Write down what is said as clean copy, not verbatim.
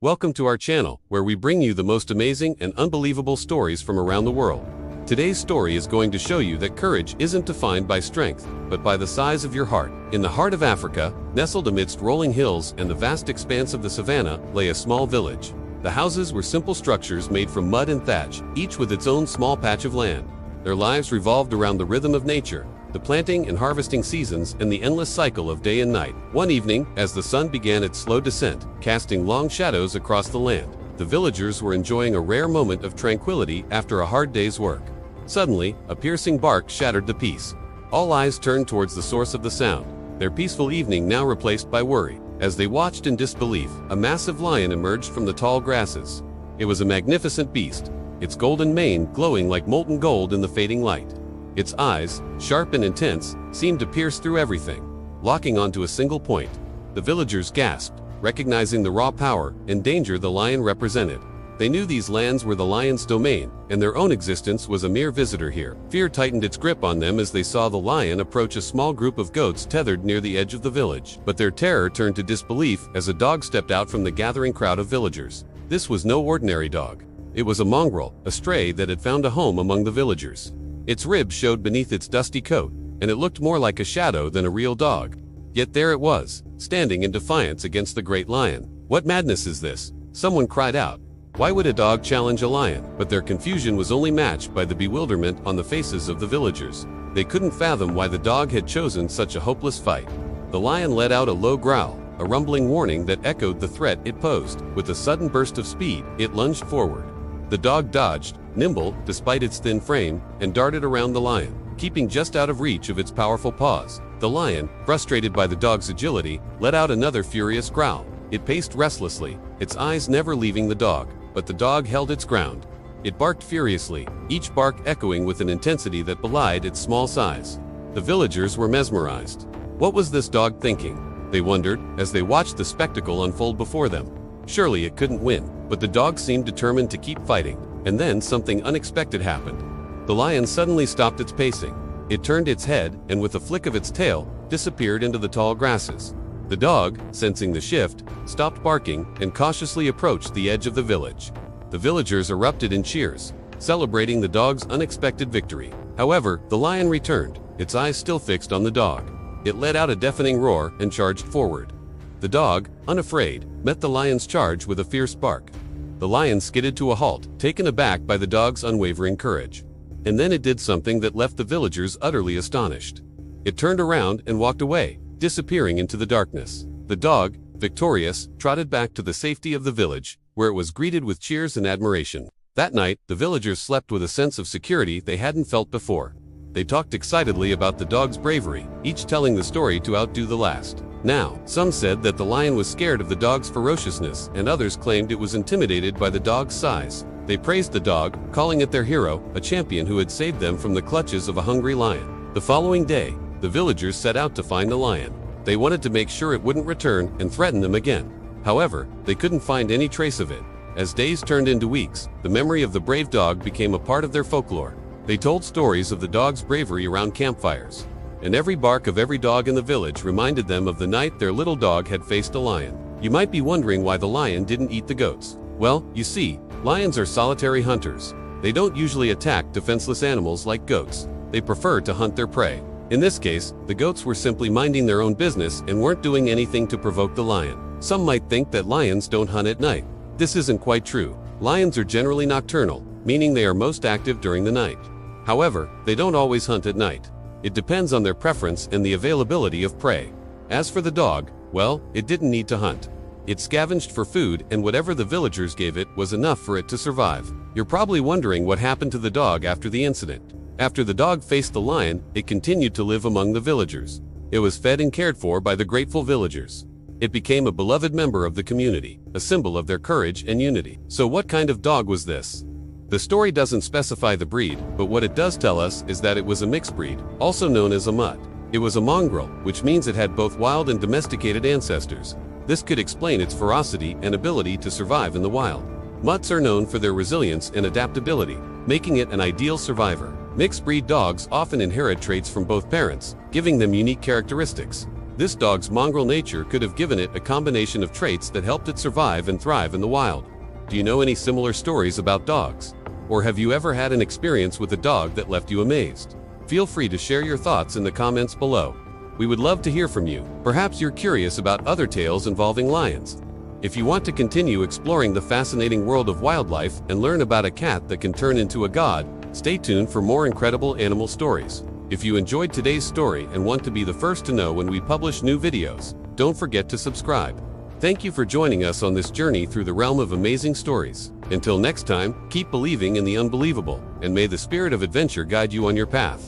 Welcome to our channel, where we bring you the most amazing and unbelievable stories from around the world. Today's story is going to show you that courage isn't defined by strength, but by the size of your heart. In the heart of Africa, nestled amidst rolling hills and the vast expanse of the savannah, lay a small village. The houses were simple structures made from mud and thatch, each with its own small patch of land. Their lives revolved around the rhythm of nature, the planting and harvesting seasons, and the endless cycle of day and night. One evening, as the sun began its slow descent, casting long shadows across the land, the villagers were enjoying a rare moment of tranquility after a hard day's work. Suddenly, a piercing bark shattered the peace. All eyes turned towards the source of the sound, their peaceful evening now replaced by worry. As they watched in disbelief, a massive lion emerged from the tall grasses. It was a magnificent beast, its golden mane glowing like molten gold in the fading light. Its eyes, sharp and intense, seemed to pierce through everything, locking onto a single point. The villagers gasped, recognizing the raw power and danger the lion represented. They knew these lands were the lion's domain, and their own existence was a mere visitor here. Fear tightened its grip on them as they saw the lion approach a small group of goats tethered near the edge of the village. But their terror turned to disbelief as a dog stepped out from the gathering crowd of villagers. This was no ordinary dog. It was a mongrel, a stray that had found a home among the villagers. Its ribs showed beneath its dusty coat, and it looked more like a shadow than a real dog. Yet there it was, standing in defiance against the great lion. What madness is this? Someone cried out. Why would a dog challenge a lion? But their confusion was only matched by the bewilderment on the faces of the villagers. They couldn't fathom why the dog had chosen such a hopeless fight. The lion let out a low growl, a rumbling warning that echoed the threat it posed. With a sudden burst of speed, it lunged forward. The dog dodged, nimble despite its thin frame, and darted around the lion, keeping just out of reach of its powerful paws. The lion, frustrated by the dog's agility, let out another furious growl. It paced restlessly, its eyes never leaving the dog, but the dog held its ground. It barked furiously, each bark echoing with an intensity that belied its small size. The villagers were mesmerized. What was this dog thinking? They wondered, as they watched the spectacle unfold before them. Surely it couldn't win, but the dog seemed determined to keep fighting. And then something unexpected happened. The lion suddenly stopped its pacing. It turned its head and with a flick of its tail, disappeared into the tall grasses. The dog, sensing the shift, stopped barking and cautiously approached the edge of the village. The villagers erupted in cheers, celebrating the dog's unexpected victory. However, the lion returned, its eyes still fixed on the dog. It let out a deafening roar and charged forward. The dog, unafraid, met the lion's charge with a fierce bark. The lion skidded to a halt, taken aback by the dog's unwavering courage. And then it did something that left the villagers utterly astonished. It turned around and walked away, disappearing into the darkness. The dog, victorious, trotted back to the safety of the village, where it was greeted with cheers and admiration. That night, the villagers slept with a sense of security they hadn't felt before. They talked excitedly about the dog's bravery, each telling the story to outdo the last. Now, some said that the lion was scared of the dog's ferociousness, and others claimed it was intimidated by the dog's size. They praised the dog, calling it their hero, a champion who had saved them from the clutches of a hungry lion. The following day, the villagers set out to find the lion. They wanted to make sure it wouldn't return and threaten them again. However, they couldn't find any trace of it. As days turned into weeks, the memory of the brave dog became a part of their folklore. They told stories of the dog's bravery around campfires, and every bark of every dog in the village reminded them of the night their little dog had faced a lion. You might be wondering why the lion didn't eat the goats. Well, you see, lions are solitary hunters. They don't usually attack defenseless animals like goats. They prefer to hunt their prey. In this case, the goats were simply minding their own business and weren't doing anything to provoke the lion. Some might think that lions don't hunt at night. This isn't quite true. Lions are generally nocturnal, meaning they are most active during the night. However, they don't always hunt at night. It depends on their preference and the availability of prey. As for the dog, well, it didn't need to hunt. It scavenged for food, and whatever the villagers gave it was enough for it to survive. You're probably wondering what happened to the dog after the incident. After the dog faced the lion, it continued to live among the villagers. It was fed and cared for by the grateful villagers. It became a beloved member of the community, a symbol of their courage and unity. So what kind of dog was this? The story doesn't specify the breed, but what it does tell us is that it was a mixed breed, also known as a mutt. It was a mongrel, which means it had both wild and domesticated ancestors. This could explain its ferocity and ability to survive in the wild. Mutts are known for their resilience and adaptability, making it an ideal survivor. Mixed breed dogs often inherit traits from both parents, giving them unique characteristics. This dog's mongrel nature could have given it a combination of traits that helped it survive and thrive in the wild. Do you know any similar stories about dogs? Or have you ever had an experience with a dog that left you amazed? Feel free to share your thoughts in the comments below. We would love to hear from you. Perhaps you're curious about other tales involving lions. If you want to continue exploring the fascinating world of wildlife and learn about a cat that can turn into a god, stay tuned for more incredible animal stories. If you enjoyed today's story and want to be the first to know when we publish new videos, don't forget to subscribe. Thank you for joining us on this journey through the realm of amazing stories. Until next time, keep believing in the unbelievable, and may the spirit of adventure guide you on your path.